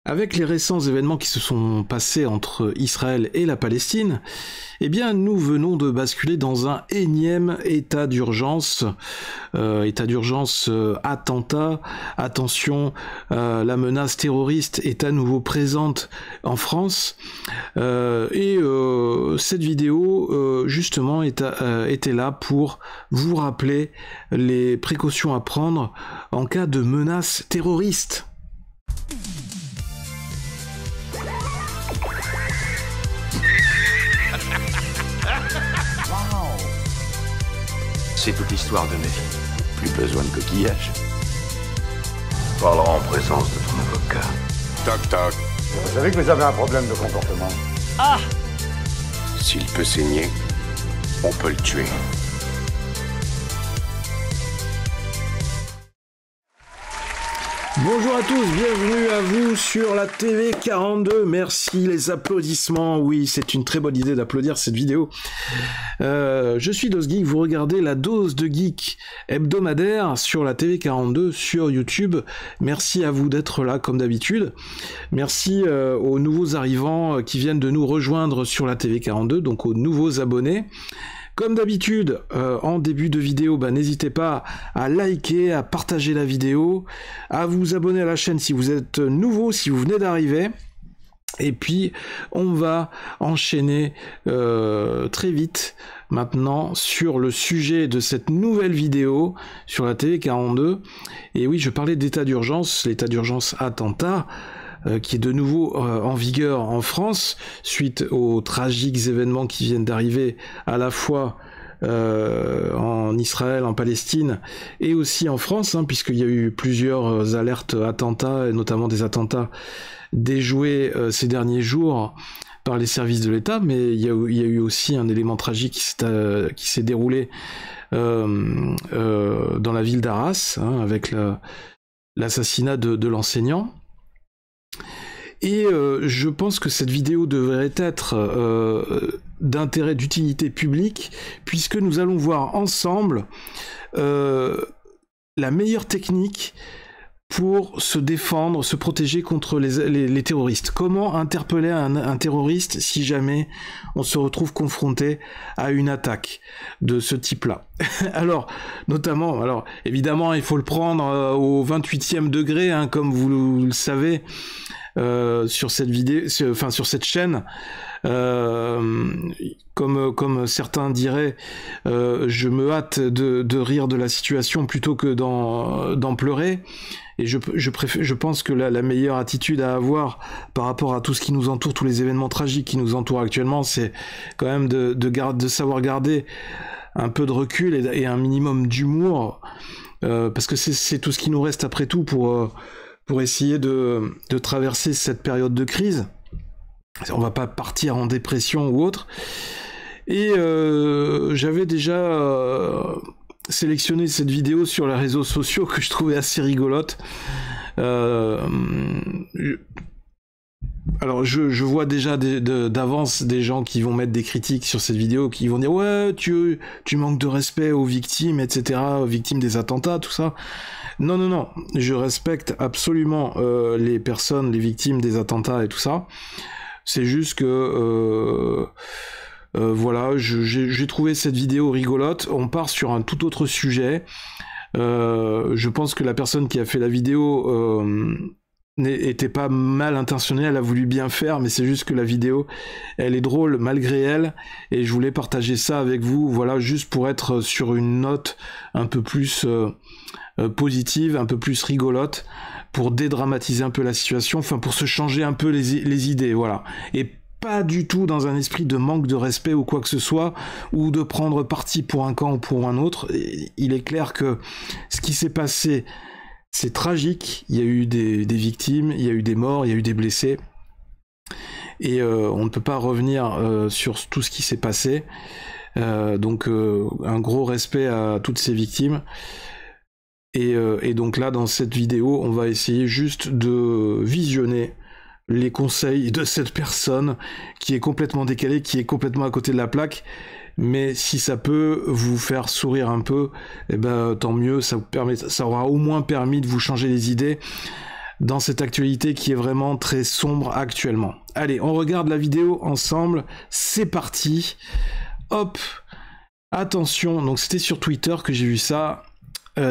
Avec les récents événements qui se sont passés entre Israël et la Palestine, eh bien nous venons de basculer dans un énième état d'urgence, attentat. Attention, la menace terroriste est à nouveau présente en France. Cette vidéo, justement, était là pour vous rappeler les précautions à prendre en cas de menace terroriste. C'est toute l'histoire de ma vie. Plus besoin de coquillage. Parlera en présence de ton avocat. Toc toc. Vous savez que vous avez un problème de comportement. Ah! S'il peut saigner, on peut le tuer. Bonjour à tous, bienvenue à vous sur la TV 42, merci les applaudissements, oui c'est une très bonne idée d'applaudir cette vidéo. Je suis DosGeek, vous regardez la dose de geek hebdomadaire sur la TV 42 sur YouTube, merci à vous d'être là comme d'habitude, merci aux nouveaux arrivants qui viennent de nous rejoindre sur la TV 42, donc aux nouveaux abonnés. Comme d'habitude, en début de vidéo, n'hésitez pas à liker, à partager la vidéo, à vous abonner à la chaîne si vous êtes nouveau, si vous venez d'arriver. Et puis, on va enchaîner très vite maintenant sur le sujet de cette nouvelle vidéo sur la TV 42. Et oui, je parlais d'état d'urgence, l'état d'urgence attentat, qui est de nouveau en vigueur en France, suite aux tragiques événements qui viennent d'arriver à la fois en Israël, en Palestine, et aussi en France, puisqu'il y a eu plusieurs alertes attentats, et notamment des attentats déjoués ces derniers jours par les services de l'État, mais il y a eu aussi un élément tragique qui s'est déroulé dans la ville d'Arras, avec l'assassinat de l'enseignant. Et je pense que cette vidéo devrait être d'intérêt, d'utilité publique, puisque nous allons voir ensemble la meilleure technique pour se défendre, se protéger contre les terroristes. Comment interpeller un terroriste si jamais on se retrouve confronté à une attaque de ce type-là. Alors, évidemment, il faut le prendre au 28e degré, comme vous le savez, sur cette vidéo, sur cette chaîne. Comme certains diraient, je me hâte de rire de la situation plutôt que d'en pleurer. Et je pense que la meilleure attitude à avoir par rapport à tout ce qui nous entoure, tous les événements tragiques qui nous entourent actuellement, c'est quand même de savoir garder un peu de recul et un minimum d'humour, parce que c'est tout ce qui nous reste après tout pour essayer de traverser cette période de crise. On va pas partir en dépression ou autre. Et j'avais déjà sélectionné cette vidéo sur les réseaux sociaux que je trouvais assez rigolote. Alors je vois déjà d'avance des gens qui vont mettre des critiques sur cette vidéo, qui vont dire ouais tu manques de respect aux victimes, etc., aux victimes des attentats, tout ça. Non, je respecte absolument les personnes, les victimes des attentats et tout ça. C'est juste que voilà, j'ai trouvé cette vidéo rigolote. On part sur un tout autre sujet. Je pense que la personne qui a fait la vidéo n'était pas mal intentionnée, elle a voulu bien faire, mais c'est juste que la vidéo, elle est drôle malgré elle, et je voulais partager ça avec vous, voilà, juste pour être sur une note un peu plus positive, un peu plus rigolote, pour dédramatiser un peu la situation, pour se changer un peu les idées, voilà. Et pas du tout dans un esprit de manque de respect ou quoi que ce soit, ou de prendre parti pour un camp ou pour un autre. Il est clair que ce qui s'est passé, c'est tragique. Il y a eu des victimes, il y a eu des morts, il y a eu des blessés. Et on ne peut pas revenir sur tout ce qui s'est passé. Donc un gros respect à toutes ces victimes. Et donc là, dans cette vidéo, on va essayer juste de visionner les conseils de cette personne qui est complètement décalée, qui est complètement à côté de la plaque. Mais si ça peut vous faire sourire un peu, eh ben tant mieux, ça aura au moins permis de vous changer les idées. dans cette actualité qui est vraiment très sombre actuellement. Allez, on regarde la vidéo ensemble, c'est parti. Hop, attention, donc c'était sur Twitter que j'ai vu ça.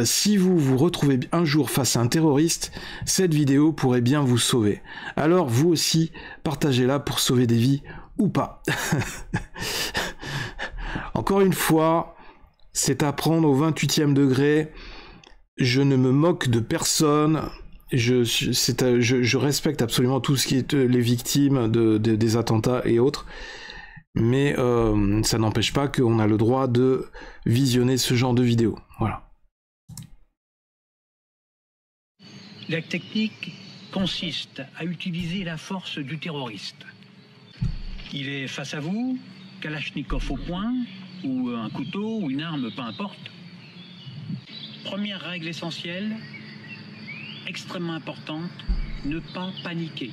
Si vous vous retrouvez un jour face à un terroriste, cette vidéo pourrait bien vous sauver. Alors vous aussi, partagez-la pour sauver des vies ou pas. Encore une fois, c'est à prendre au 28e degré. Je ne me moque de personne. Je respecte absolument tout ce qui est les victimes des attentats et autres. Mais ça n'empêche pas qu'on a le droit de visionner ce genre de vidéo. Voilà. La technique consiste à utiliser la force du terroriste. Il est face à vous, Kalachnikov au poing, ou un couteau, ou une arme, peu importe. Première règle essentielle, extrêmement importante, ne pas paniquer.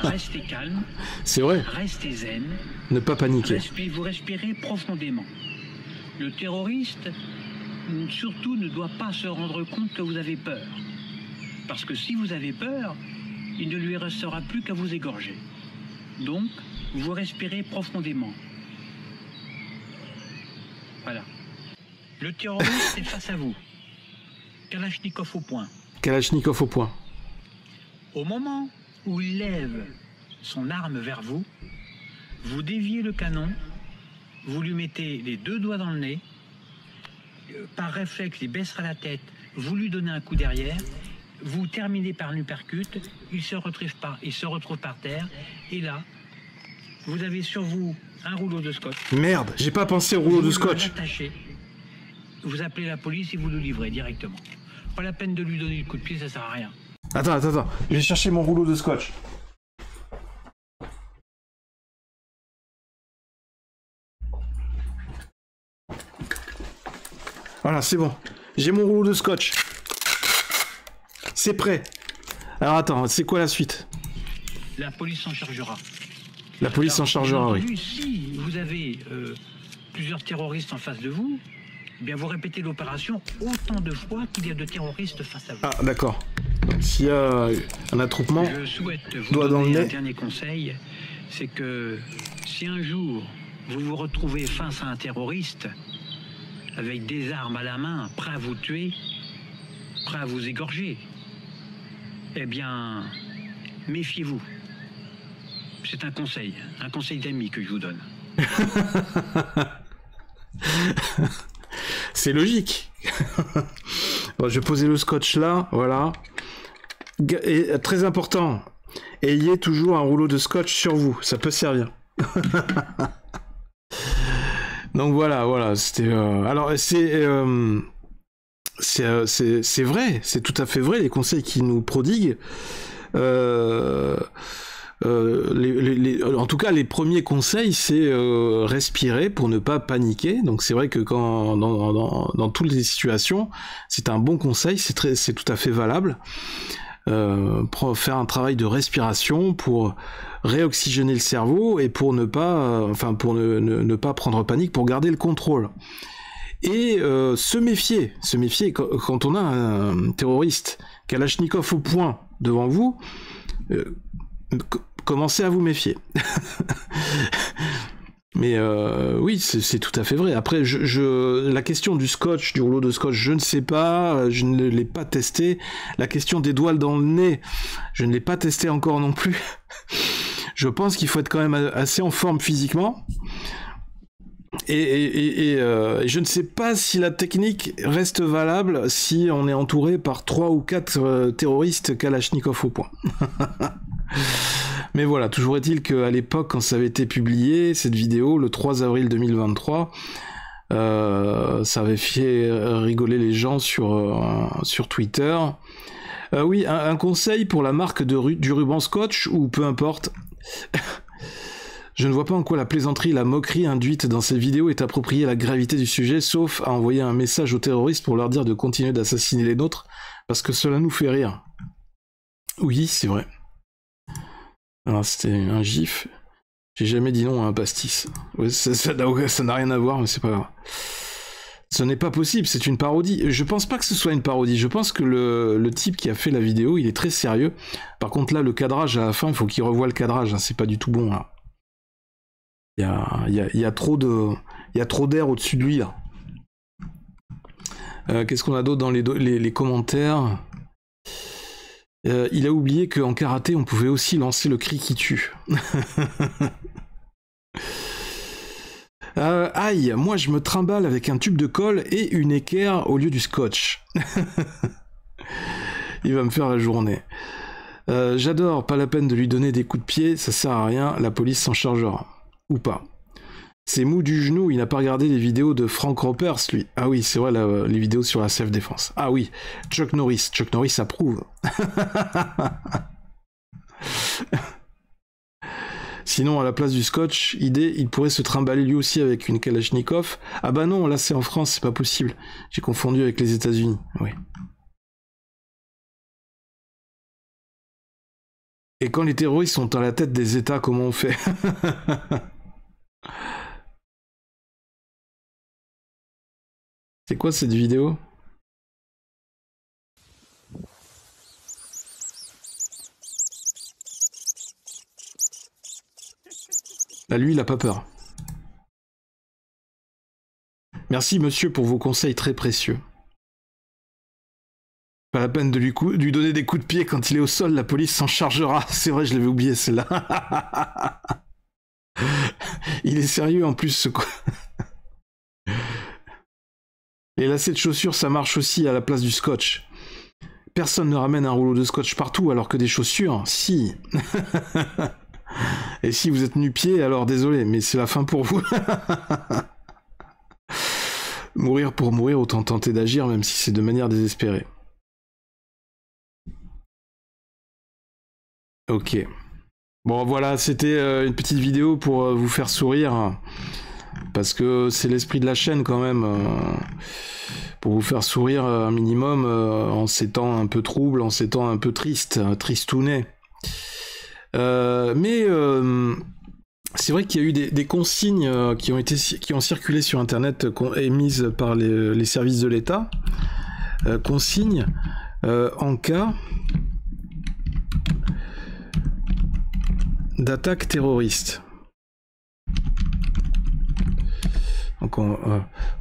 Restez calme. C'est vrai. Restez zen. Ne pas paniquer. Vous respirez profondément. Le terroriste, surtout, ne doit pas se rendre compte que vous avez peur. Parce que si vous avez peur, il ne lui restera plus qu'à vous égorger. Donc, vous respirez profondément. Voilà. Le terroriste est face à vous. Kalachnikov au poing. Kalachnikov au poing. Au moment où il lève son arme vers vous, vous déviez le canon, vous lui mettez les deux doigts dans le nez, par réflexe, il baissera la tête, vous lui donnez un coup derrière, vous terminez par l'uppercut, il se retrouve par terre, et là, vous avez sur vous un rouleau de scotch. Merde, j'ai pas pensé au rouleau de scotch. Vous appelez la police et vous le livrez directement. Pas la peine de lui donner le coup de pied, ça sert à rien. Attends, je vais chercher mon rouleau de scotch. Voilà, c'est bon. J'ai mon rouleau de scotch. C'est prêt. Alors attends, c'est quoi la suite? La police s'en chargera. La police s'en chargera, oui. Si vous avez plusieurs terroristes en face de vous, eh bien vous répétez l'opération autant de fois qu'il y a de terroristes face à vous. Ah, d'accord. S'il y a un attroupement, je souhaite vous donner un dernier conseil, c'est que si un jour vous vous retrouvez face à un terroriste avec des armes à la main, prêt à vous tuer, prêt à vous égorger, eh bien, méfiez-vous. C'est un conseil d'ami que je vous donne. C'est logique. Bon, je vais poser le scotch là, voilà. Et, très important, ayez toujours un rouleau de scotch sur vous, ça peut servir. Donc voilà, c'était... Alors, c'est vrai, c'est tout à fait vrai, les conseils qu'ils nous prodiguent. En tout cas, les premiers conseils, c'est respirer pour ne pas paniquer. Donc c'est vrai que quand dans toutes les situations, c'est un bon conseil, c'est tout à fait valable. Faire un travail de respiration pour réoxygéner le cerveau et pour ne pas, ne pas prendre panique, pour garder le contrôle. Et se méfier quand on a un terroriste Kalachnikov au poing devant vous. Commencez à vous méfier. Mais oui, c'est tout à fait vrai. Après, la question du scotch, du rouleau de scotch, je ne sais pas, je ne l'ai pas testé. La question des doigts dans le nez, je ne l'ai pas testé encore non plus. Je pense qu'il faut être quand même assez en forme physiquement. Et je ne sais pas si la technique reste valable si on est entouré par 3 ou 4 terroristes Kalachnikov au poing. Mais voilà, toujours est-il qu'à l'époque, quand ça avait été publié, cette vidéo, le 3 avril 2023, ça avait fait rigoler les gens sur Twitter. Oui, un conseil pour la marque du ruban scotch, ou peu importe. Je ne vois pas en quoi la plaisanterie, la moquerie induite dans cette vidéo est appropriée à la gravité du sujet, sauf à envoyer un message aux terroristes pour leur dire de continuer d'assassiner les nôtres, parce que cela nous fait rire. Oui, c'est vrai. Alors c'était un gif. J'ai jamais dit non à un pastis. Ouais, ça n'a rien à voir, mais c'est pas grave. Ce n'est pas possible, c'est une parodie. Je pense pas que ce soit une parodie, je pense que le type qui a fait la vidéo, il est très sérieux. Par contre là, le cadrage à la fin, il faut qu'il revoie le cadrage, hein, c'est pas du tout bon là. Il y a trop d'air au-dessus de lui là. Qu'est-ce qu'on a d'autre dans les commentaires? Il a oublié qu'en karaté, on pouvait aussi lancer le cri qui tue. Aïe, moi je me trimballe avec un tube de colle et une équerre au lieu du scotch. Il va me faire la journée. J'adore, pas la peine de lui donner des coups de pied, ça sert à rien, la police s'en chargera. Ou pas. C'est mou du genou, il n'a pas regardé les vidéos de Frank Ropers, lui. Ah oui, c'est vrai, les vidéos sur la self-défense. Ah oui, Chuck Norris approuve. Sinon, à la place du scotch, il pourrait se trimballer lui aussi avec une Kalachnikov. Ah bah non, là c'est en France, c'est pas possible. J'ai confondu avec les États-Unis. Oui. Et quand les terroristes sont à la tête des États, comment on fait? C'est quoi cette vidéo? Là, lui, il a pas peur. Merci, monsieur, pour vos conseils très précieux. Pas la peine de lui donner des coups de pied quand il est au sol, la police s'en chargera. C'est vrai, je l'avais oublié, celle-là. Il est sérieux, en plus, ce quoi. Les lacets de chaussures, ça marche aussi à la place du scotch. Personne ne ramène un rouleau de scotch partout, alors que des chaussures, si. Et si vous êtes nu-pied, alors désolé, mais c'est la fin pour vous. Mourir pour mourir, autant tenter d'agir, même si c'est de manière désespérée. Ok. Bon, voilà, c'était une petite vidéo pour vous faire sourire. Parce que c'est l'esprit de la chaîne quand même, pour vous faire sourire un minimum en ces temps un peu troubles, en ces temps un peu tristes, tristounet. Mais c'est vrai qu'il y a eu des consignes qui ont circulé sur internet, émises par les services de l'État. Consignes en cas d'attaque terroriste. Donc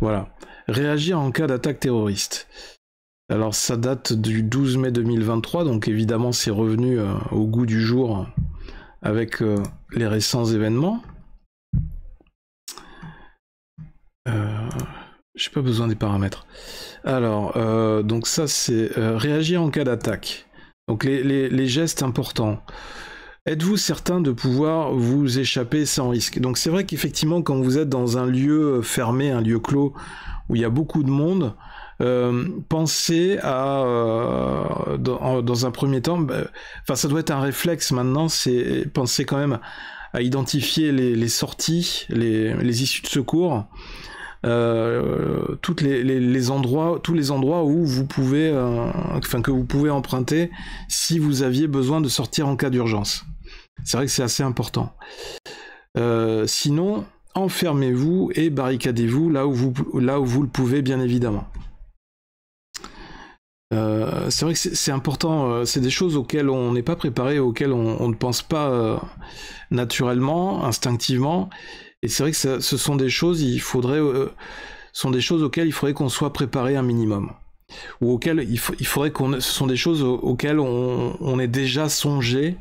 voilà, réagir en cas d'attaque terroriste. Alors ça date du 12 mai 2023, donc évidemment c'est revenu au goût du jour avec les récents événements. J'ai pas besoin des paramètres. Alors, donc ça c'est réagir en cas d'attaque. Donc les gestes importants. Êtes-vous certain de pouvoir vous échapper sans risque? Donc c'est vrai qu'effectivement, quand vous êtes dans un lieu fermé, un lieu clos, où il y a beaucoup de monde, pensez à, dans un premier temps, ça doit être un réflexe maintenant, c'est penser quand même à identifier les sorties, les issues de secours, tous les endroits où vous pouvez, que vous pouvez emprunter si vous aviez besoin de sortir en cas d'urgence. C'est vrai que c'est assez important. Sinon, enfermez-vous et barricadez-vous là où vous le pouvez, bien évidemment. C'est vrai que c'est important, c'est des choses auxquelles on n'est pas préparé, auxquelles on ne pense pas naturellement, instinctivement. Et c'est vrai que ce sont des choses, auxquelles il faudrait qu'on soit préparé un minimum. Ou auxquelles ce sont des choses auxquelles on est déjà songé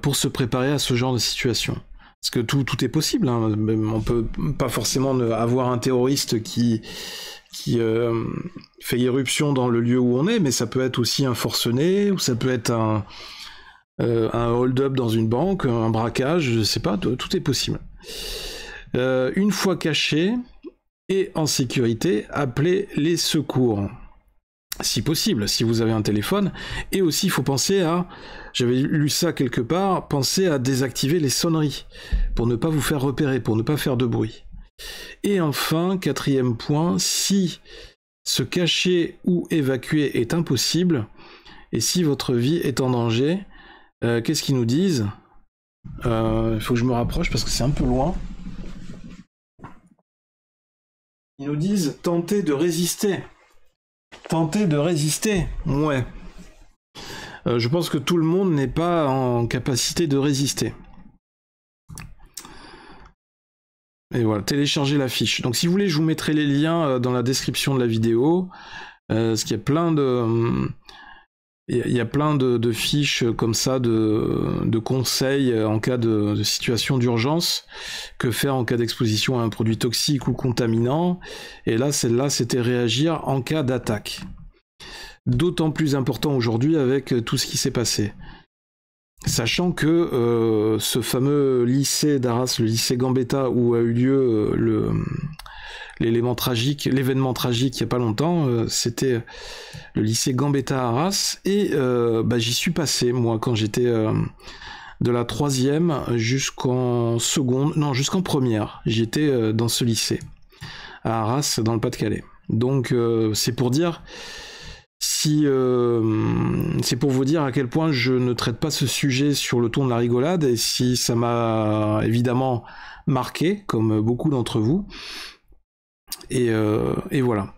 pour se préparer à ce genre de situation. Parce que tout est possible, hein. On peut pas forcément avoir un terroriste qui fait irruption dans le lieu où on est, mais ça peut être aussi un forcené, ou ça peut être un hold-up dans une banque, un braquage, je sais pas, tout est possible. Une fois caché et en sécurité, appelez les secours. Si possible, si vous avez un téléphone. Et aussi, il faut penser à, j'avais lu ça quelque part, penser à désactiver les sonneries, pour ne pas vous faire repérer, pour ne pas faire de bruit. Et enfin, quatrième point, si se cacher ou évacuer est impossible, et si votre vie est en danger, qu'est-ce qu'ils nous disent? Il faut que je me rapproche parce que c'est un peu loin. Ils nous disent tenter de résister. Tenter de résister. Ouais. Je pense que tout le monde n'est pas en capacité de résister. Et voilà, télécharger la fiche. Donc si vous voulez, je vous mettrai les liens dans la description de la vidéo. Parce qu'il y a plein de... Il y a plein de fiches comme ça, de conseils en cas de situation d'urgence. Que faire en cas d'exposition à un produit toxique ou contaminant. Et là, celle-là, c'était réagir en cas d'attaque. D'autant plus important aujourd'hui avec tout ce qui s'est passé. Sachant que ce fameux lycée d'Arras, le lycée Gambetta, où a eu lieu l'événement tragique il n'y a pas longtemps, c'était le lycée Gambetta à Arras, et j'y suis passé, moi, quand j'étais de la 3e jusqu'en seconde, non, jusqu'en première, j'étais dans ce lycée, à Arras, dans le Pas-de-Calais. Donc c'est pour dire... c'est pour vous dire à quel point je ne traite pas ce sujet sur le ton de la rigolade, et si ça m'a évidemment marqué, comme beaucoup d'entre vous. Et voilà.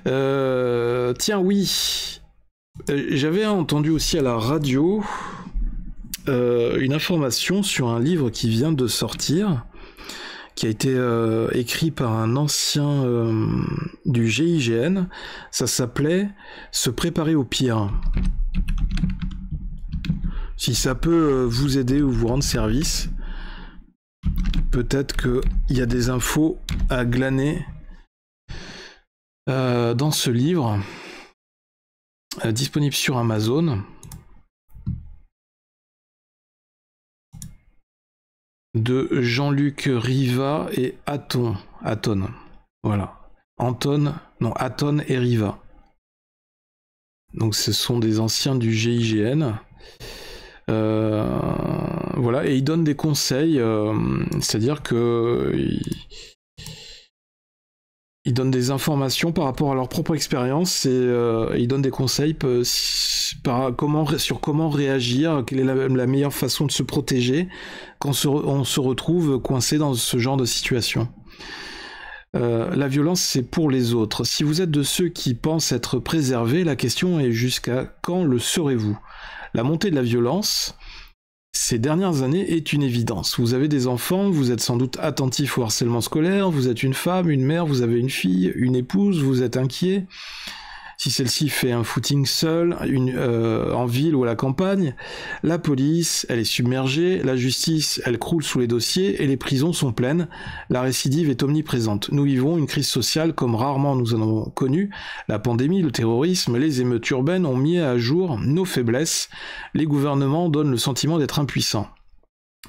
Tiens, oui. J'avais entendu aussi à la radio une information sur un livre qui vient de sortir, qui a été écrit par un ancien du GIGN. Ça s'appelait « Se préparer au pire ». Si ça peut vous aider ou vous rendre service, peut-être qu'il y a des infos à glaner dans ce livre, disponible sur Amazon. De Jean-Luc Riva et Aton. Voilà. Aton et Riva. Donc ce sont des anciens du GIGN. Voilà, et ils donnent des conseils, c'est-à-dire que ils donnent des informations par rapport à leur propre expérience, et ils donnent des conseils sur comment réagir, quelle est la meilleure façon de se protéger quand on se retrouve coincé dans ce genre de situation. La violence, c'est pour les autres. Si vous êtes de ceux qui pensent être préservés, la question est jusqu'à quand le serez-vous ? La montée de la violence, ces dernières années, est une évidence. Vous avez des enfants, vous êtes sans doute attentif au harcèlement scolaire, vous êtes une femme, une mère, vous avez une fille, une épouse, vous êtes inquiet. Si celle-ci fait un footing seul, en ville ou à la campagne, la police, elle est submergée, la justice, elle croule sous les dossiers, et les prisons sont pleines, la récidive est omniprésente. Nous vivons une crise sociale comme rarement nous en avons connu. La pandémie, le terrorisme, les émeutes urbaines ont mis à jour nos faiblesses. Les gouvernements donnent le sentiment d'être impuissants.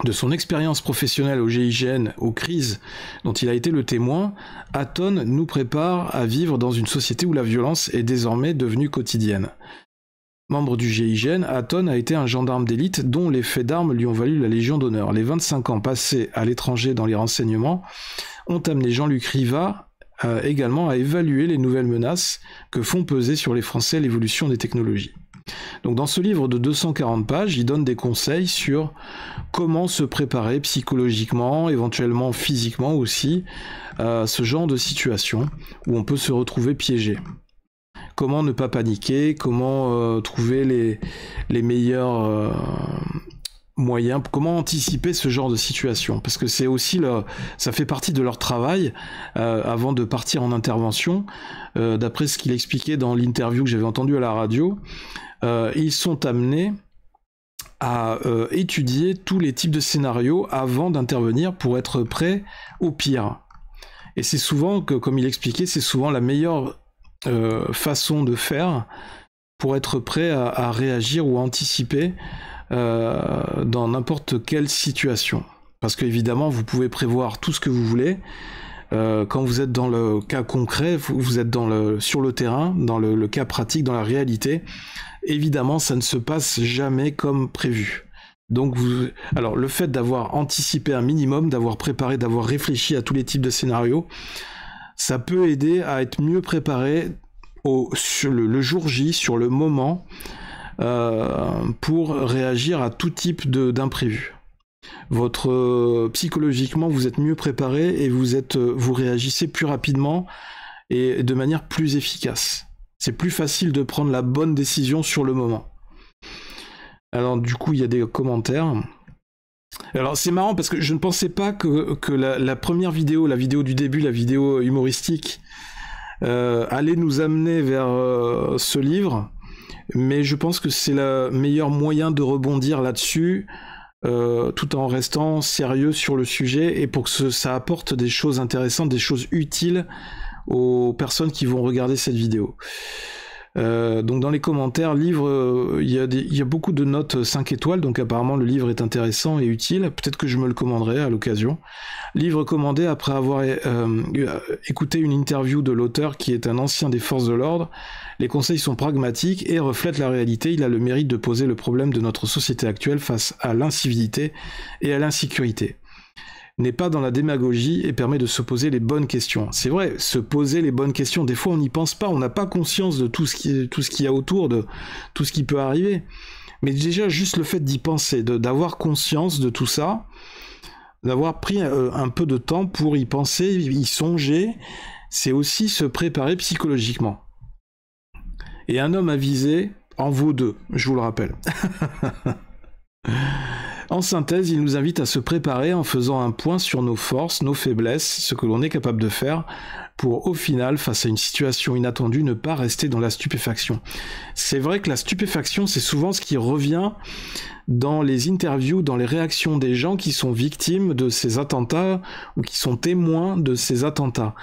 De son expérience professionnelle au GIGN, aux crises dont il a été le témoin, Aton nous prépare à vivre dans une société où la violence est désormais devenue quotidienne. Membre du GIGN, Aton a été un gendarme d'élite dont les faits d'armes lui ont valu la Légion d'honneur. Les 25 ans passés à l'étranger dans les renseignements ont amené Jean-Luc Riva également à évaluer les nouvelles menaces que font peser sur les Français l'évolution des technologies. Donc dans ce livre de 240 pages, il donne des conseils sur comment se préparer psychologiquement, éventuellement physiquement aussi, à ce genre de situation où on peut se retrouver piégé. Comment ne pas paniquer, comment trouver les meilleurs moyens, comment anticiper ce genre de situation, parce que c'est aussi ça fait partie de leur travail avant de partir en intervention. D'après ce qu'il expliquait dans l'interview que j'avais entendue à la radio, ils sont amenés à étudier tous les types de scénarios avant d'intervenir pour être prêts au pire. Et c'est souvent, comme il expliquait, c'est souvent la meilleure façon de faire pour être prêt à réagir ou à anticiper dans n'importe quelle situation. Parce qu'évidemment, vous pouvez prévoir tout ce que vous voulez. Quand vous êtes dans le cas concret, vous êtes sur le terrain, dans le cas pratique, dans la réalité, évidemment, ça ne se passe jamais comme prévu. Donc, alors, le fait d'avoir anticipé un minimum, d'avoir préparé, d'avoir réfléchi à tous les types de scénarios, ça peut aider à être mieux préparé sur le jour J, sur le moment, pour réagir à tout type d'imprévu. psychologiquement, vous êtes mieux préparé et vous réagissez plus rapidement et de manière plus efficace. C'est plus facile de prendre la bonne décision sur le moment. Alors du coup, il y a des commentaires. Alors c'est marrant parce que je ne pensais pas que la première vidéo, la vidéo du début, la vidéo humoristique, allait nous amener vers ce livre, mais je pense que c'est le meilleur moyen de rebondir là-dessus, tout en restant sérieux sur le sujet et pour que ça apporte des choses intéressantes, des choses utiles aux personnes qui vont regarder cette vidéo. Donc dans les commentaires, livre, il y a beaucoup de notes 5 étoiles, donc apparemment le livre est intéressant et utile, peut-être que je me le commanderai à l'occasion. Livre commandé après avoir écouté une interview de l'auteur qui est un ancien des forces de l'ordre. Les conseils sont pragmatiques et reflètent la réalité. Il a le mérite de poser le problème de notre société actuelle face à l'incivilité et à l'insécurité. N'est pas dans la démagogie et permet de se poser les bonnes questions. C'est vrai, se poser les bonnes questions, des fois on n'y pense pas, on n'a pas conscience de tout ce qu'il y a autour, de tout ce qui peut arriver. Mais déjà, juste le fait d'y penser, d'avoir conscience de tout ça, d'avoir pris un peu de temps pour y penser, y songer, c'est aussi se préparer psychologiquement. Et un homme avisé en vaut deux, je vous le rappelle. En synthèse, il nous invite à se préparer en faisant un point sur nos forces, nos faiblesses, ce que l'on est capable de faire pour, au final, face à une situation inattendue, ne pas rester dans la stupéfaction. C'est vrai que la stupéfaction, c'est souvent ce qui revient dans les interviews, dans les réactions des gens qui sont victimes de ces attentats ou qui sont témoins de ces attentats.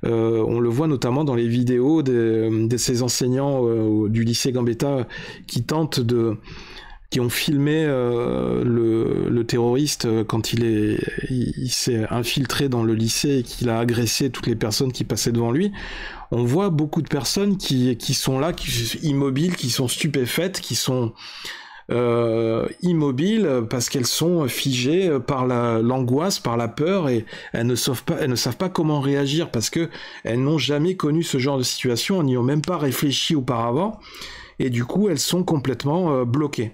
On le voit notamment dans les vidéos de ces enseignants du lycée Gambetta qui ont filmé le terroriste quand il s'est infiltré dans le lycée et qu'il a agressé toutes les personnes qui passaient devant lui. On voit beaucoup de personnes qui sont là, qui sont immobiles, qui sont stupéfaites, qui sont immobiles parce qu'elles sont figées par l'angoisse, par la peur, et elles ne savent pas comment réagir parce que elles n'ont jamais connu ce genre de situation, elles n'y ont même pas réfléchi auparavant, et du coup elles sont complètement bloquées.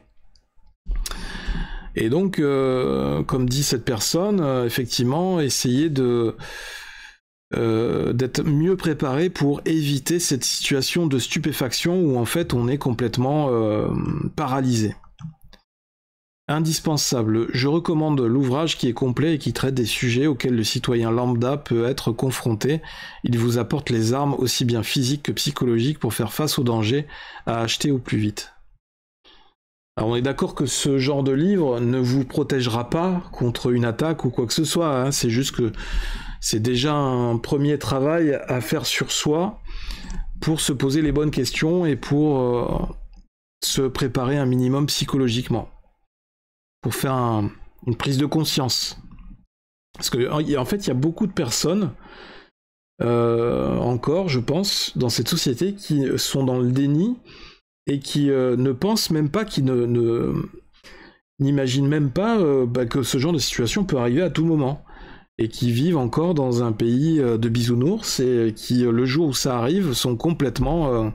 Et donc, comme dit cette personne, effectivement, essayer d'être mieux préparé pour éviter cette situation de stupéfaction où en fait on est complètement paralysé. Indispensable. Je recommande l'ouvrage qui est complet et qui traite des sujets auxquels le citoyen lambda peut être confronté. Il vous apporte les armes aussi bien physiques que psychologiques pour faire face aux dangers, à acheter au plus vite. Alors on est d'accord que ce genre de livre ne vous protégera pas contre une attaque ou quoi que ce soit, hein. C'est juste que c'est déjà un premier travail à faire sur soi pour se poser les bonnes questions et pour se préparer un minimum psychologiquement, pour faire une prise de conscience. Parce que en fait il y a beaucoup de personnes, encore je pense, dans cette société qui sont dans le déni et qui ne pensent même pas, qui n'imaginent même pas que ce genre de situation peut arriver à tout moment, et qui vivent encore dans un pays de bisounours, et qui, le jour où ça arrive, sont complètement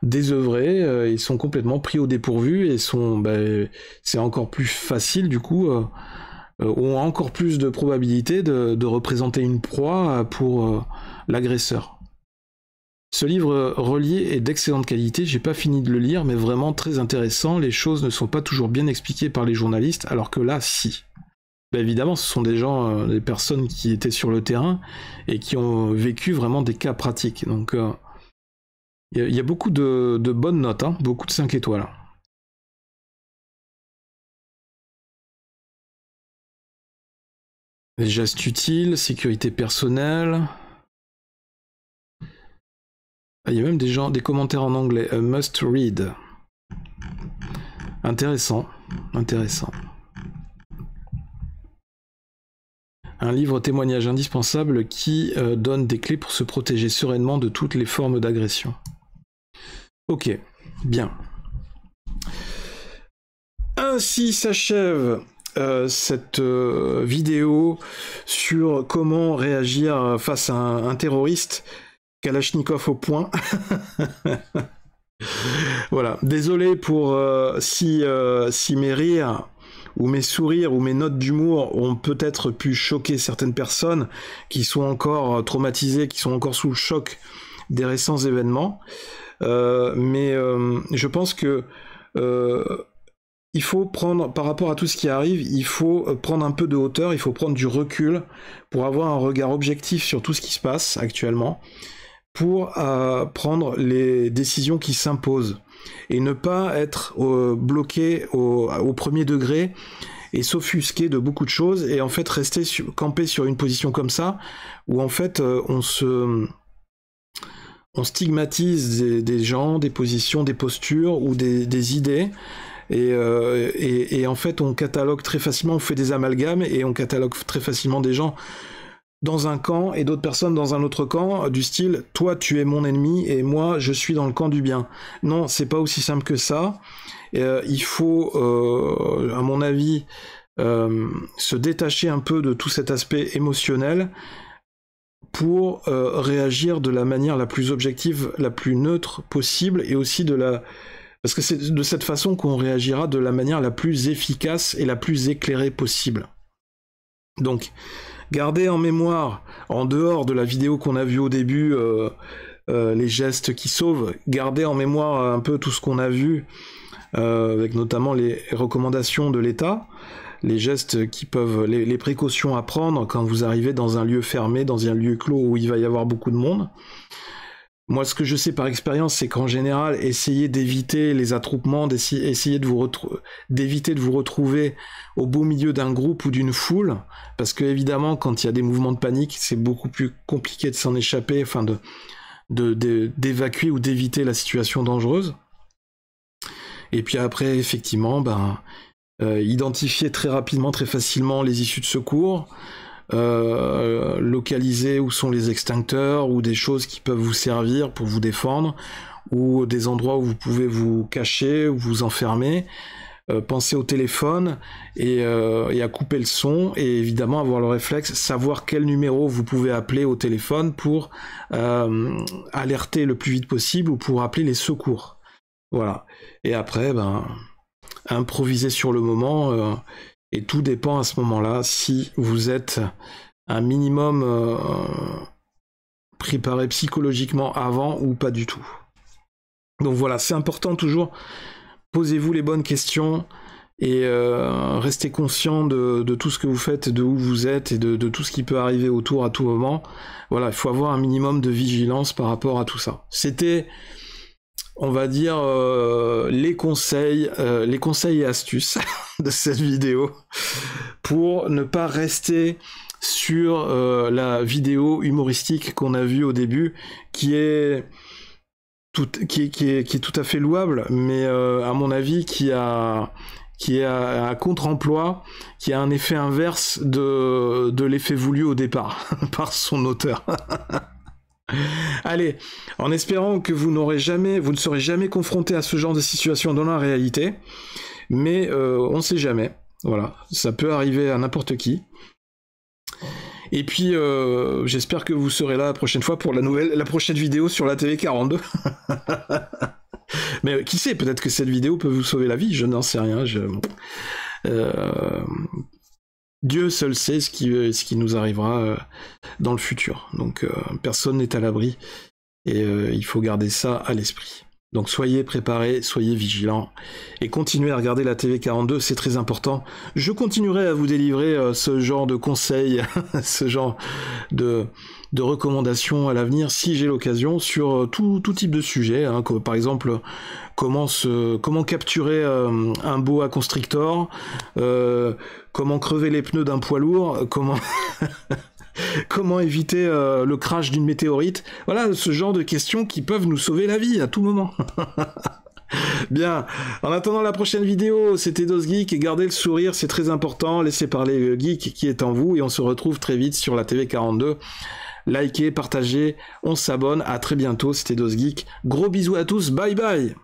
désœuvrés, ils sont complètement pris au dépourvu, et c'est encore plus facile, du coup, ont encore plus de probabilité de représenter une proie pour l'agresseur. Ce livre relié est d'excellente qualité, j'ai pas fini de le lire, mais vraiment très intéressant. Les choses ne sont pas toujours bien expliquées par les journalistes, alors que là, si. Évidemment, ce sont des gens, des personnes qui étaient sur le terrain et qui ont vécu vraiment des cas pratiques. Donc, il y a beaucoup de bonnes notes, hein, beaucoup de 5 étoiles. Les gestes utiles, sécurité personnelle. Il y a même des commentaires en anglais. A must read. Intéressant, intéressant. Un livre témoignage indispensable qui donne des clés pour se protéger sereinement de toutes les formes d'agression. Ok, bien. Ainsi s'achève cette vidéo sur comment réagir face à un terroriste. Kalachnikov au point. Voilà, désolé pour si mes rires où mes sourires ou mes notes d'humour ont peut-être pu choquer certaines personnes qui sont encore traumatisées, qui sont encore sous le choc des récents événements. Mais je pense que il faut prendre, par rapport à tout ce qui arrive, il faut prendre un peu de hauteur, il faut prendre du recul pour avoir un regard objectif sur tout ce qui se passe actuellement, pour prendre les décisions qui s'imposent et ne pas être bloqué au premier degré et s'offusquer de beaucoup de choses et en fait rester campé sur une position comme ça où en fait on stigmatise des gens, des positions, des postures ou des idées. Et en fait, on catalogue très facilement, on fait des amalgames et on catalogue très facilement des gens dans un camp et d'autres personnes dans un autre camp, du style « toi, tu es mon ennemi et moi, je suis dans le camp du bien ». Non, c'est pas aussi simple que ça. Il faut, à mon avis, se détacher un peu de tout cet aspect émotionnel pour réagir de la manière la plus objective, la plus neutre possible et aussi parce que c'est de cette façon qu'on réagira de la manière la plus efficace et la plus éclairée possible. Donc, gardez en mémoire, en dehors de la vidéo qu'on a vue au début, les gestes qui sauvent, gardez en mémoire un peu tout ce qu'on a vu, avec notamment les recommandations de l'État, les gestes qui peuvent, les précautions à prendre quand vous arrivez dans un lieu fermé, dans un lieu clos où il va y avoir beaucoup de monde. Moi, ce que je sais par expérience, c'est qu'en général, essayez d'éviter les attroupements, essayez d'éviter de vous retrouver au beau milieu d'un groupe ou d'une foule, parce que évidemment, quand il y a des mouvements de panique, c'est beaucoup plus compliqué de s'en échapper, enfin d'évacuer ou d'éviter la situation dangereuse. Et puis après, effectivement, identifier très rapidement, très facilement les issues de secours. Localiser où sont les extincteurs ou des choses qui peuvent vous servir pour vous défendre ou des endroits où vous pouvez vous cacher ou vous enfermer. Pensez au téléphone et à couper le son et évidemment avoir le réflexe, savoir quel numéro vous pouvez appeler au téléphone pour alerter le plus vite possible ou pour appeler les secours. Voilà. Et après, improviser sur le moment. Et tout dépend à ce moment-là si vous êtes un minimum préparé psychologiquement avant ou pas du tout. Donc voilà, c'est important toujours, posez-vous les bonnes questions et restez conscient de tout ce que vous faites, de où vous êtes et de tout ce qui peut arriver autour à tout moment. Voilà, il faut avoir un minimum de vigilance par rapport à tout ça. C'était, on va dire, les conseils et astuces de cette vidéo pour ne pas rester sur la vidéo humoristique qu'on a vue au début, qui est tout à fait louable, mais à mon avis qui est à contre-emploi, qui a un effet inverse de l'effet voulu au départ par son auteur. Allez, en espérant que vous ne serez jamais confronté à ce genre de situation dans la réalité, mais on ne sait jamais. Voilà, ça peut arriver à n'importe qui. Et puis, j'espère que vous serez là la prochaine fois pour la prochaine vidéo sur la TV 42. Mais qui sait, peut-être que cette vidéo peut vous sauver la vie, je n'en sais rien. Dieu seul sait ce qui nous arrivera dans le futur. Donc personne n'est à l'abri et il faut garder ça à l'esprit. Donc soyez préparés, soyez vigilants et continuez à regarder la TV 42, c'est très important. Je continuerai à vous délivrer ce genre de conseils, ce genre de recommandations à l'avenir si j'ai l'occasion sur tout type de sujet, hein, comme, par exemple comment capturer un boa constrictor, comment crever les pneus d'un poids lourd, comment éviter le crash d'une météorite. Voilà, ce genre de questions qui peuvent nous sauver la vie à tout moment. Bien, en attendant la prochaine vidéo, c'était DosGeek, et gardez le sourire, c'est très important, laissez parler le geek qui est en vous, et on se retrouve très vite sur la TV 42. Likez, partagez, on s'abonne, à très bientôt, c'était DosGeek. Gros bisous à tous, bye bye.